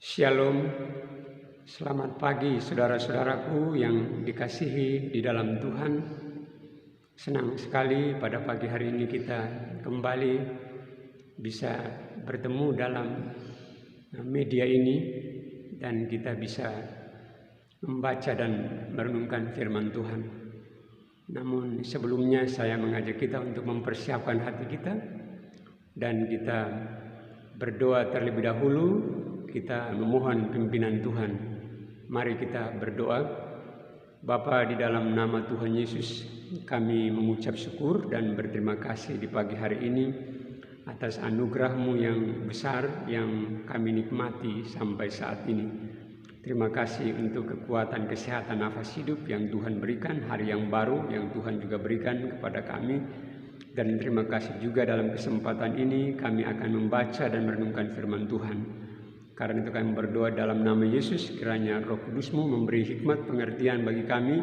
Shalom, selamat pagi saudara-saudaraku yang dikasihi di dalam Tuhan. Senang sekali pada pagi hari ini kita kembali bisa bertemu dalam media ini dan kita bisa membaca dan merenungkan firman Tuhan. Namun sebelumnya saya mengajak kita untuk mempersiapkan hati kita dan kita berdoa terlebih dahulu. Kita memohon pimpinan Tuhan. Mari kita berdoa. Bapa, di dalam nama Tuhan Yesus, kami mengucap syukur dan berterima kasih di pagi hari ini atas anugerah-Mu yang besar yang kami nikmati sampai saat ini. Terima kasih untuk kekuatan, kesehatan, nafas hidup yang Tuhan berikan, hari yang baru yang Tuhan juga berikan kepada kami. Dan terima kasih juga dalam kesempatan ini kami akan membaca dan merenungkan firman Tuhan. Karena itu kami berdoa dalam nama Yesus, kiranya Roh Kudus-Mu memberi hikmat pengertian bagi kami,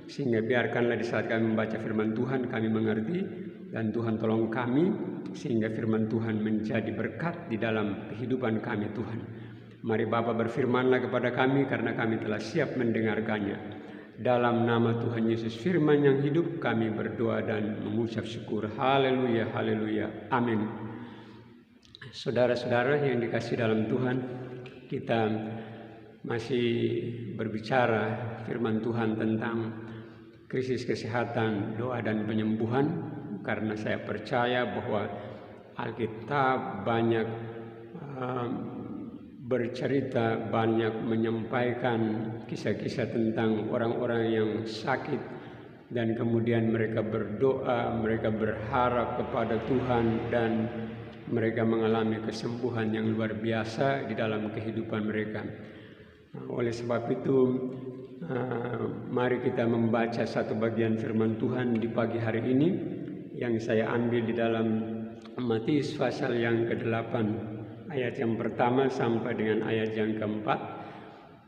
sehingga biarkanlah di saat kami membaca firman Tuhan kami mengerti, dan Tuhan tolong kami sehingga firman Tuhan menjadi berkat di dalam kehidupan kami Tuhan. Mari Bapa berfirmanlah kepada kami karena kami telah siap mendengarkannya. Dalam nama Tuhan Yesus firman yang hidup kami berdoa dan mengucap syukur. Haleluya, haleluya, amin. Saudara-saudara yang dikasihi dalam Tuhan, kita masih berbicara firman Tuhan tentang krisis kesehatan, doa dan penyembuhan, karena saya percaya bahwa Alkitab banyak bercerita, banyak menyampaikan kisah-kisah tentang orang-orang yang sakit dan kemudian mereka berdoa, mereka berharap kepada Tuhan dan mereka mengalami kesembuhan yang luar biasa di dalam kehidupan mereka. Oleh sebab itu, mari kita membaca satu bagian firman Tuhan di pagi hari ini yang saya ambil di dalam Matius pasal yang ke-8, ayat yang pertama sampai dengan ayat yang ke-4.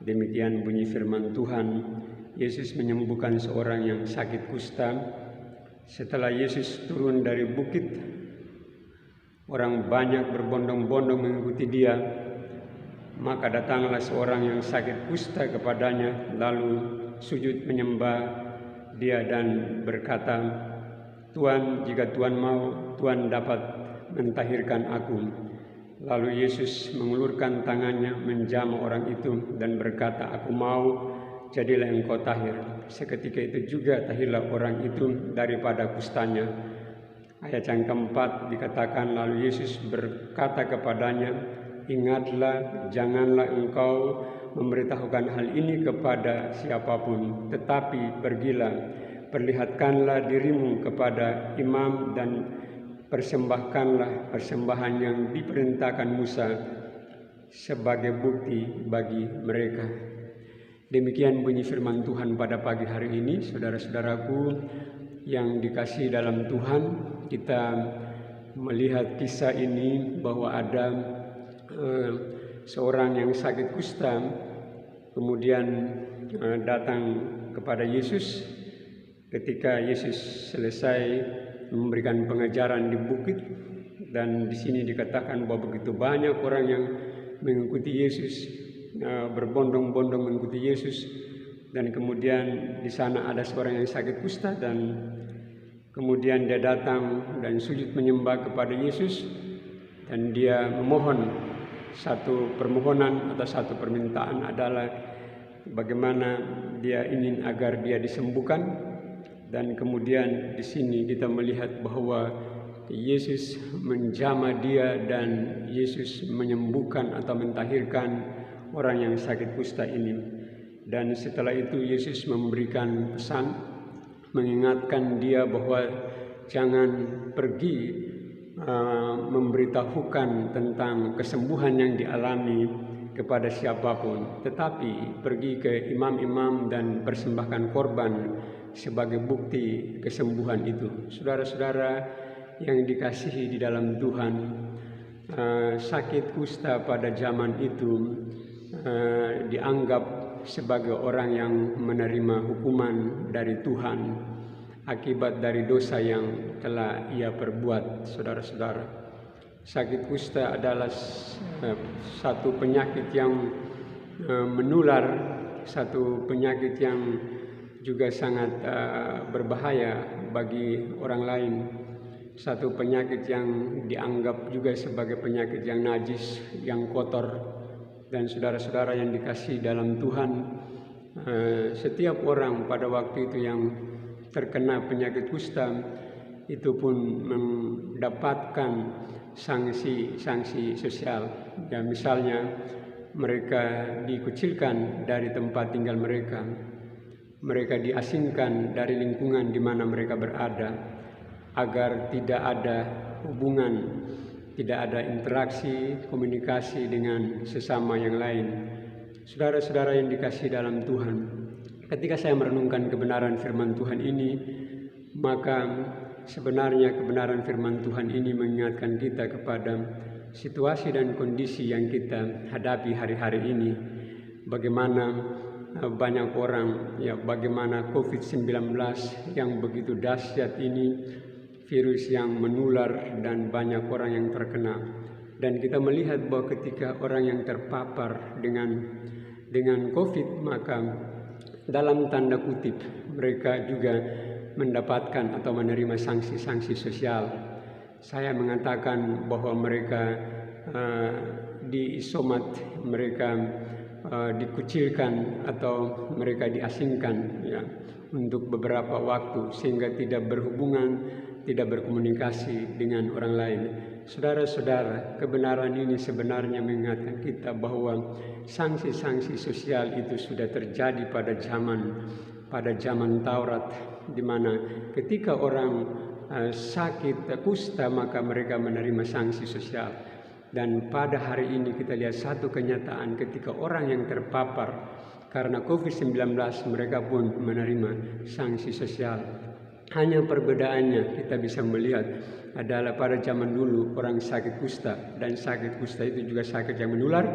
Demikian bunyi firman Tuhan. Yesus menyembuhkan seorang yang sakit kusta. Setelah Yesus turun dari bukit, orang banyak berbondong-bondong mengikuti dia. Maka datanglah seorang yang sakit kusta kepadanya, lalu sujud menyembah dia dan berkata, "Tuhan, jika Tuhan mau, Tuhan dapat mentahirkan aku." Lalu Yesus mengulurkan tangannya menjamah orang itu dan berkata, "Aku mau, jadilah engkau tahir." Seketika itu juga tahirlah orang itu daripada kustanya. Ayat yang keempat dikatakan, lalu Yesus berkata kepadanya, "Ingatlah, janganlah engkau memberitahukan hal ini kepada siapapun, tetapi pergilah, perlihatkanlah dirimu kepada imam dan persembahkanlah persembahan yang diperintahkan Musa sebagai bukti bagi mereka." Demikian bunyi firman Tuhan pada pagi hari ini, saudara-saudaraku yang dikasihi dalam Tuhan. Kita melihat kisah ini bahwa ada seorang yang sakit kusta kemudian datang kepada Yesus. Ketika Yesus selesai memberikan pengajaran di bukit, dan di sini dikatakan bahwa begitu banyak orang yang mengikuti Yesus, berbondong-bondong mengikuti Yesus, dan kemudian di sana ada seorang yang sakit kusta dan kemudian dia datang dan sujud menyembah kepada Yesus, dan dia memohon satu permohonan atau satu permintaan adalah bagaimana dia ingin agar dia disembuhkan. Dan kemudian di sini kita melihat bahwa Yesus menjamah dia dan Yesus menyembuhkan atau mentahirkan orang yang sakit kusta ini. Dan setelah itu Yesus memberikan pesan, mengingatkan dia bahwa jangan pergi memberitahukan tentang kesembuhan yang dialami kepada siapapun, tetapi pergi ke imam-imam dan persembahkan korban sebagai bukti kesembuhan itu. Saudara-saudara yang dikasihi di dalam Tuhan, sakit kusta pada zaman itu dianggap sebagai orang yang menerima hukuman dari Tuhan akibat dari dosa yang telah ia perbuat, saudara-saudara. Sakit kusta adalah satu penyakit yang menular, satu penyakit yang juga sangat berbahaya bagi orang lain, satu penyakit yang dianggap juga sebagai penyakit yang najis, yang kotor. Dan saudara-saudara yang dikasihi dalam Tuhan, setiap orang pada waktu itu yang terkena penyakit kusta itu pun mendapatkan sanksi sosial. Ya, misalnya mereka dikucilkan dari tempat tinggal mereka, mereka diasingkan dari lingkungan di mana mereka berada, agar tidak ada hubungan, tidak ada interaksi, komunikasi dengan sesama yang lain. Saudara-saudara yang dikasihi dalam Tuhan, ketika saya merenungkan kebenaran firman Tuhan ini, maka sebenarnya kebenaran firman Tuhan ini mengingatkan kita kepada situasi dan kondisi yang kita hadapi hari-hari ini. Bagaimana banyak orang, bagaimana COVID-19 yang begitu dahsyat ini, virus yang menular dan banyak orang yang terkena. Dan kita melihat bahwa ketika orang yang terpapar dengan COVID, maka dalam tanda kutip mereka juga mendapatkan atau menerima sanksi-sanksi sosial. Saya mengatakan bahwa mereka diisomat, mereka dikucilkan atau mereka diasingkan untuk beberapa waktu, sehingga tidak berhubungan, tidak berkomunikasi dengan orang lain. Saudara-saudara, kebenaran ini sebenarnya mengingatkan kita bahwa sanksi-sanksi sosial itu sudah terjadi pada zaman Taurat, di mana ketika orang sakit kusta maka mereka menerima sanksi sosial. Dan pada hari ini kita lihat satu kenyataan, ketika orang yang terpapar karena COVID-19 mereka pun menerima sanksi sosial. Hanya perbedaannya kita bisa melihat adalah pada zaman dulu orang sakit kusta, dan sakit kusta itu juga sakit yang menular.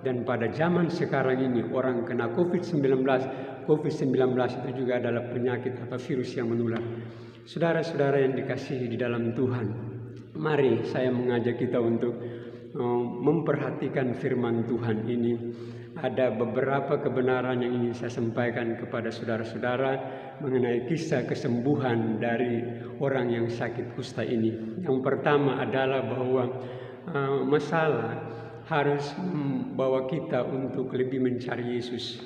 Dan pada zaman sekarang ini orang kena COVID-19 itu juga adalah penyakit atau virus yang menular. Saudara-saudara yang dikasihi di dalam Tuhan, mari saya mengajak kita untuk memperhatikan firman Tuhan ini. Ada beberapa kebenaran yang ingin saya sampaikan kepada saudara-saudara mengenai kisah kesembuhan dari orang yang sakit kusta ini. Yang pertama adalah bahwa masalah harus membawa kita untuk lebih mencari Yesus.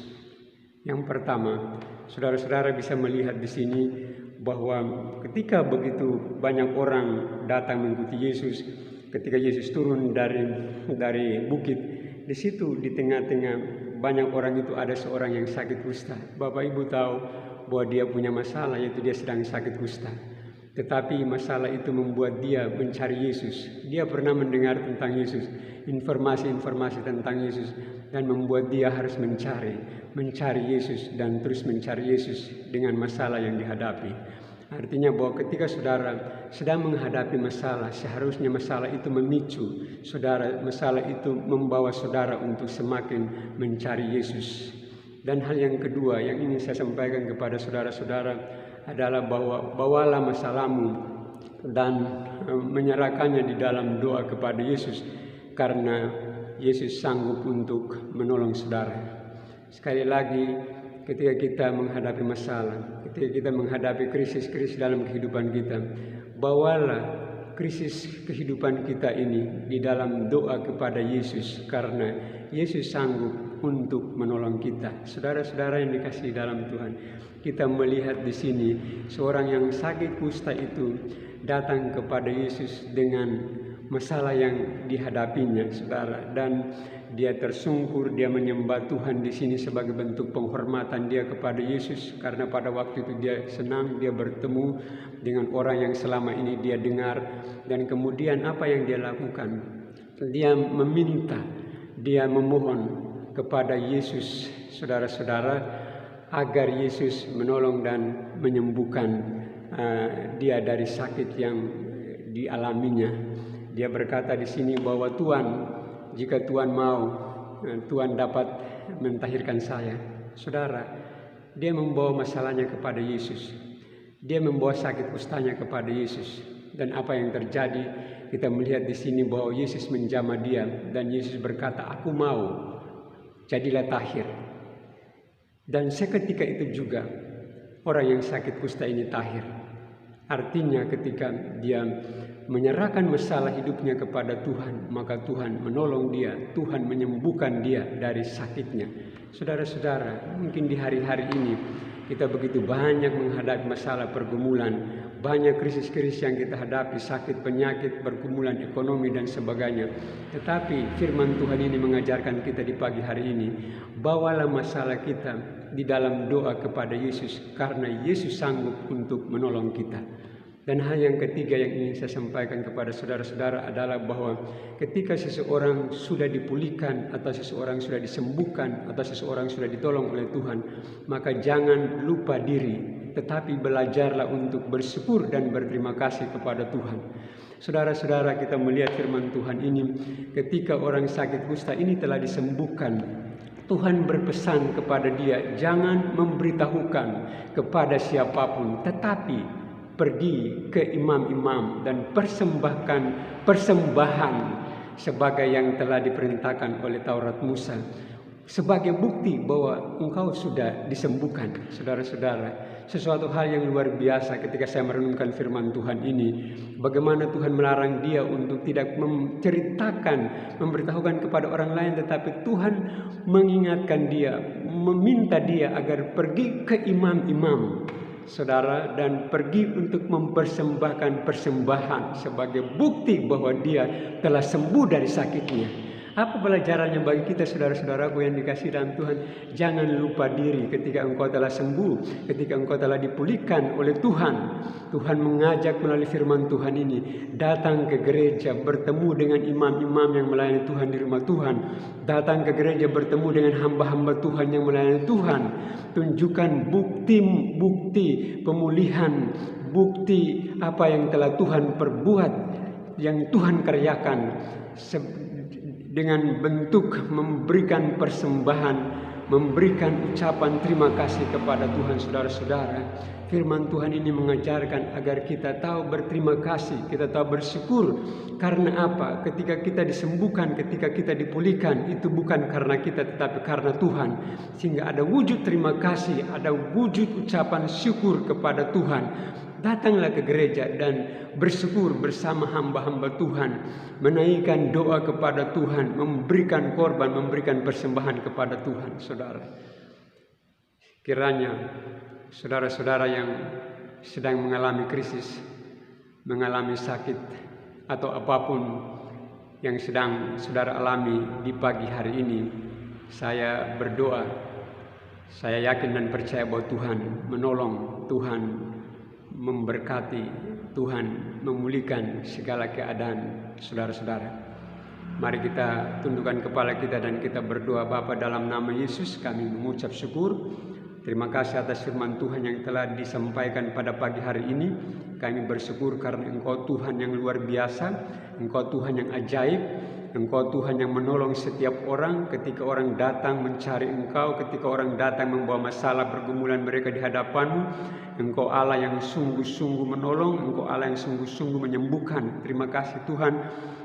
Yang pertama, saudara-saudara bisa melihat di sini bahwa ketika begitu banyak orang datang mengikuti Yesus, ketika Yesus turun dari bukit, di situ di tengah-tengah banyak orang itu ada seorang yang sakit kusta. Bapak Ibu tahu bahwa dia punya masalah, yaitu dia sedang sakit kusta. Tetapi masalah itu membuat dia mencari Yesus. Dia pernah mendengar tentang Yesus, informasi-informasi tentang Yesus, dan membuat dia harus mencari Yesus dan terus mencari Yesus dengan masalah yang dihadapi. Artinya bahwa ketika saudara sedang menghadapi masalah, seharusnya masalah itu memicu saudara, masalah itu membawa saudara untuk semakin mencari Yesus. Dan hal yang kedua yang ingin saya sampaikan kepada saudara-saudara adalah bahwa bawalah masalahmu dan menyerahkannya di dalam doa kepada Yesus, karena Yesus sanggup untuk menolong saudara. Sekali lagi, ketika kita menghadapi masalah, ketika kita menghadapi krisis-krisis dalam kehidupan kita, bawalah krisis kehidupan kita ini di dalam doa kepada Yesus, karena Yesus sanggup untuk menolong kita. Saudara-saudara yang dikasihi dalam Tuhan, kita melihat di sini seorang yang sakit kusta itu datang kepada Yesus dengan masalah yang dihadapinya, saudara, dan dia tersungkur, dia menyembah Tuhan di sini sebagai bentuk penghormatan dia kepada Yesus, karena pada waktu itu dia senang, dia bertemu dengan orang yang selama ini dia dengar. Dan kemudian apa yang dia lakukan? Dia meminta, dia memohon kepada Yesus, saudara-saudara, agar Yesus menolong dan menyembuhkan dia dari sakit yang dialaminya. Dia berkata di sini bahwa Tuhan, jika Tuhan mau, Tuhan dapat mentahirkan saya. Saudara, dia membawa masalahnya kepada Yesus. Dia membawa sakit kustanya kepada Yesus. Dan apa yang terjadi? kita melihat di sini bahwa Yesus menjamah dia dan Yesus berkata, "Aku mau, jadilah tahir." Dan seketika itu juga orang yang sakit kusta ini tahir. Artinya ketika dia menyerahkan masalah hidupnya kepada Tuhan, maka Tuhan menolong dia, Tuhan menyembuhkan dia dari sakitnya. Saudara-saudara, mungkin di hari-hari ini kita begitu banyak menghadapi masalah pergumulan, banyak krisis-krisis yang kita hadapi, sakit, penyakit, pergumulan ekonomi dan sebagainya. Tetapi firman Tuhan ini mengajarkan kita di pagi hari ini, bawalah masalah kita di dalam doa kepada Yesus, karena Yesus sanggup untuk menolong kita. Dan hal yang ketiga yang ingin saya sampaikan kepada saudara-saudara adalah bahwa ketika seseorang sudah dipulihkan atau seseorang sudah disembuhkan atau seseorang sudah ditolong oleh Tuhan, maka jangan lupa diri, tetapi belajarlah untuk bersyukur dan berterima kasih kepada Tuhan. Saudara-saudara, kita melihat firman Tuhan ini, ketika orang sakit kusta ini telah disembuhkan, Tuhan berpesan kepada dia, jangan memberitahukan kepada siapapun, tetapi pergi ke imam-imam dan persembahkan persembahan sebagai yang telah diperintahkan oleh Taurat Musa, sebagai bukti bahwa engkau sudah disembuhkan. Saudara-saudara, sesuatu hal yang luar biasa ketika saya merenungkan firman Tuhan ini, bagaimana Tuhan melarang dia untuk tidak menceritakan, memberitahukan kepada orang lain, tetapi Tuhan mengingatkan dia, meminta dia agar pergi ke imam-imam, saudara, dan pergi untuk mempersembahkan persembahan sebagai bukti bahwa dia telah sembuh dari sakitnya. Apa pelajarannya bagi kita, saudara-saudaraku yang dikasihi dalam Tuhan? Jangan lupa diri ketika engkau telah sembuh, ketika engkau telah dipulihkan oleh Tuhan. Tuhan mengajak melalui firman Tuhan ini, datang ke gereja, bertemu dengan imam-imam yang melayani Tuhan di rumah Tuhan. Datang ke gereja, bertemu dengan hamba-hamba Tuhan yang melayani Tuhan. Tunjukkan bukti-bukti pemulihan, bukti apa yang telah Tuhan perbuat, yang Tuhan kerjakan, dengan bentuk memberikan persembahan, memberikan ucapan terima kasih kepada Tuhan. Saudara-saudara, firman Tuhan ini mengajarkan agar kita tahu berterima kasih, kita tahu bersyukur. Karena apa? Ketika kita disembuhkan, ketika kita dipulihkan, itu bukan karena kita, tetapi karena Tuhan. Sehingga ada wujud terima kasih, ada wujud ucapan syukur kepada Tuhan. Datanglah ke gereja dan bersyukur bersama hamba-hamba Tuhan, menaikkan doa kepada Tuhan, memberikan korban, memberikan persembahan kepada Tuhan. Saudara, kiranya saudara-saudara yang sedang mengalami krisis, mengalami sakit, atau apapun yang sedang saudara alami di pagi hari ini, saya berdoa, saya yakin dan percaya bahwa Tuhan menolong, Tuhan memberkati, Tuhan memulihkan segala keadaan saudara-saudara. Mari kita tundukkan kepala kita dan kita berdoa. Bapa, dalam nama Yesus kami mengucap syukur. Terima kasih atas firman Tuhan yang telah disampaikan pada pagi hari ini. Kami bersyukur karena Engkau Tuhan yang luar biasa, Engkau Tuhan yang ajaib, Engkau Tuhan yang menolong setiap orang ketika orang datang mencari Engkau, ketika orang datang membawa masalah pergumulan mereka di hadapan-Mu. Engkau Allah yang sungguh-sungguh menolong, Engkau Allah yang sungguh-sungguh menyembuhkan. Terima kasih Tuhan.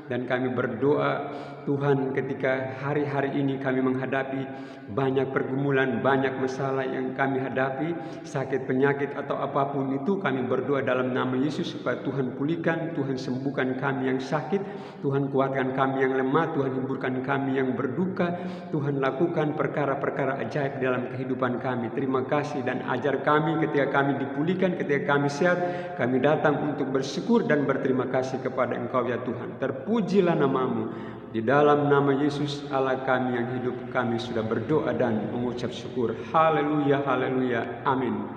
Dan kami berdoa Tuhan, ketika hari-hari ini kami menghadapi banyak pergumulan, banyak masalah yang kami hadapi, sakit, penyakit atau apapun itu, kami berdoa dalam nama Yesus supaya Tuhan pulihkan, Tuhan sembuhkan kami yang sakit, Tuhan kuatkan kami yang lemah, Tuhan hiburkan kami yang berduka, Tuhan lakukan perkara-perkara ajaib dalam kehidupan kami. Terima kasih dan ajar kami ketika kami dipulihkan, ketika kami sehat, kami datang untuk bersyukur dan berterima kasih kepada Engkau ya Tuhan. Terpujilah nama-Mu. Di dalam nama Yesus Allah kami yang hidup, kami sudah berdoa dan mengucap syukur. Haleluya, haleluya, amin.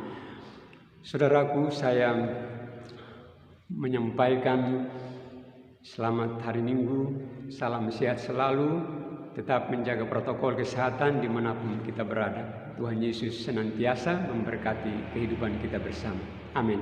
Saudaraku, saya menyampaikan selamat hari Minggu, salam sehat selalu, tetap menjaga protokol kesehatan dimanapun kita berada. Tuhan Yesus senantiasa memberkati kehidupan kita bersama. Amin.